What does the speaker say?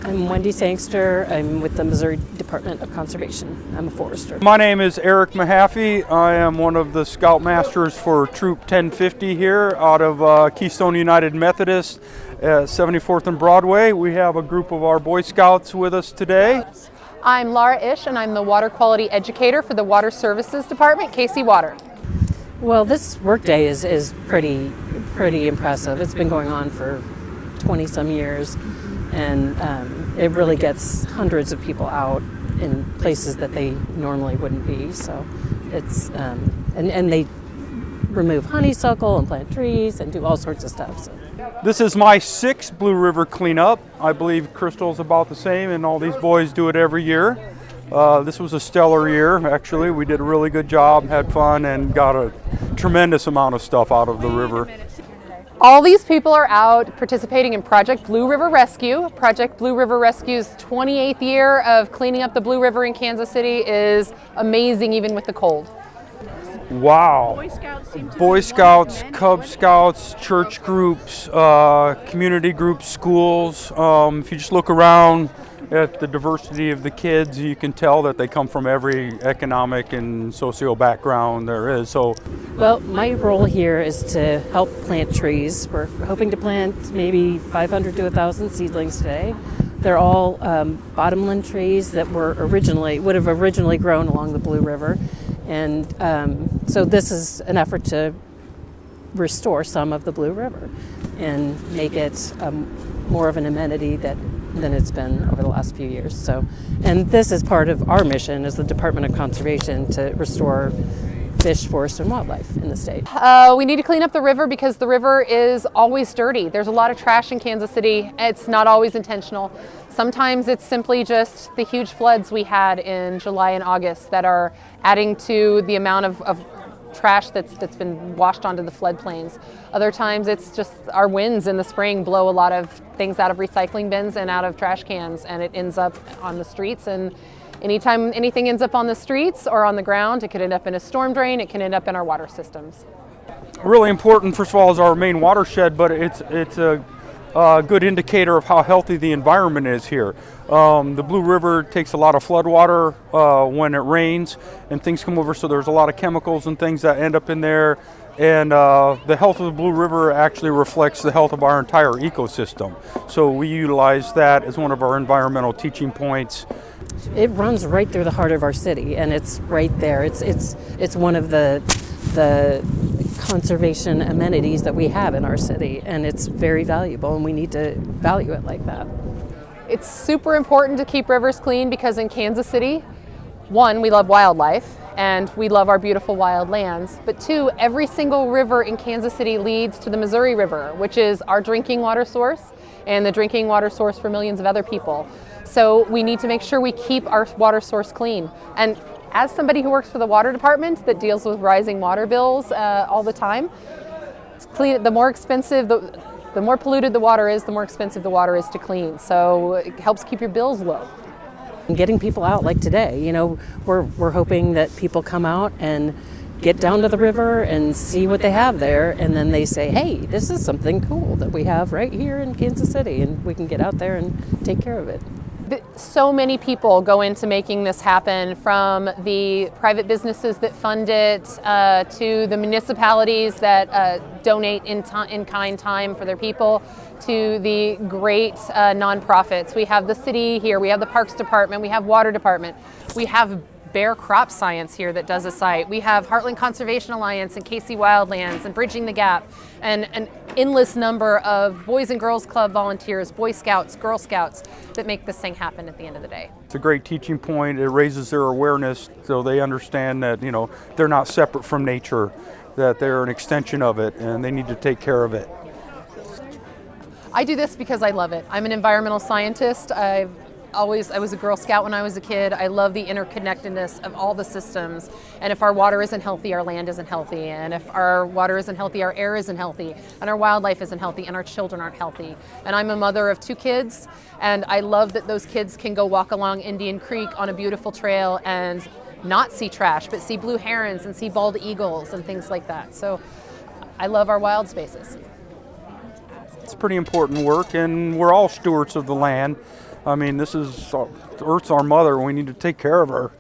I'm Wendy Sangster. I'm with the Missouri Department of Conservation. I'm a forester. My name is Eric Mahaffey. I am one of the Scoutmasters for Troop 1050 here out of Keystone United Methodist at 74th and Broadway. We have a group of our Boy Scouts with us today. I'm Laura Ish, and I'm the Water Quality Educator for the Water Services Department, KC Water. Well, this workday is pretty impressive. It's been going on for 20 some years, and it really gets hundreds of people out in places that they normally wouldn't be. So it's and they remove honeysuckle and plant trees and do all sorts of stuff. So. This is my 6th Blue River cleanup. I believe Crystal's about the same, and all these boys do it every year. This was a stellar year, actually. We did a really good job, had fun, and got a tremendous amount of stuff out of the river. All these people are out participating in Project Blue River Rescue. Project Blue River Rescue's 28th year of cleaning up the Blue River in Kansas City is amazing, even with the cold. Wow. Boy Scouts, Cub Scouts, church groups, community groups, schools. If you just look around at the diversity of the kids, you can tell that they come from every economic and socio background there is. Well, my role here is to help plant trees. We're hoping to plant maybe 500 to 1,000 seedlings today. They're all bottomland trees that would have originally grown along the Blue River. And so this is an effort to restore some of the Blue River and make it more of an amenity than it's been over the last few years. So, and this is part of our mission as the Department of Conservation to restore fish, forest, and wildlife in the state. We need to clean up the river because the river is always dirty. There's a lot of trash in Kansas City. It's not always intentional. Sometimes it's simply just the huge floods we had in July and August that are adding to the amount of trash that's been washed onto the floodplains. Other times it's just our winds in the spring blow a lot of things out of recycling bins and out of trash cans, and it ends up on the streets. And anytime anything ends up on the streets or on the ground, it could end up in a storm drain, it can end up in our water systems. Really important, first of all, is our main watershed, but it's a good indicator of how healthy the environment is here. The Blue River takes a lot of flood water when it rains and things come over, so there's a lot of chemicals and things that end up in there. And the health of the Blue River actually reflects the health of our entire ecosystem. So we utilize that as one of our environmental teaching points. It runs right through the heart of our city, and it's right there. It's one of the conservation amenities that we have in our city, and it's very valuable, and we need to value it like that. It's super important to keep rivers clean because in Kansas City, 1, we love wildlife and we love our beautiful wild lands, but 2, every single river in Kansas City leads to the Missouri River, which is our drinking water source and the drinking water source for millions of other people. So we need to make sure we keep our water source clean. And as somebody who works for the water department that deals with rising water bills all the time, the more expensive, the more polluted the water is, the more expensive the water is to clean. So it helps keep your bills low. And getting people out like today, we're hoping that people come out and get down to the river and see what they have there, and then they say, hey, this is something cool that we have right here in Kansas City, and we can get out there and take care of it. So many people go into making this happen, from the private businesses that fund it to the municipalities that donate in kind time for their people, to the great nonprofits. We have the city here, we have the Parks Department, we have Water Department, we have Bear Crop Science here that does a site. We have Heartland Conservation Alliance and KC Wildlands and Bridging the Gap, and an endless number of Boys and Girls Club volunteers, Boy Scouts, Girl Scouts, that make this thing happen at the end of the day. It's a great teaching point. It raises their awareness so they understand that they're not separate from nature, that they're an extension of it and they need to take care of it. I do this because I love it. I'm an environmental scientist. I was a Girl Scout when I was a kid. I love the interconnectedness of all the systems. And if our water isn't healthy, our land isn't healthy. And if our water isn't healthy, our air isn't healthy. And our wildlife isn't healthy, and our children aren't healthy. And I'm a mother of 2 kids, and I love that those kids can go walk along Indian Creek on a beautiful trail and not see trash, but see blue herons and see bald eagles and things like that. So I love our wild spaces. It's pretty important work, and we're all stewards of the land. I mean, this is Earth's our mother. We need to take care of her.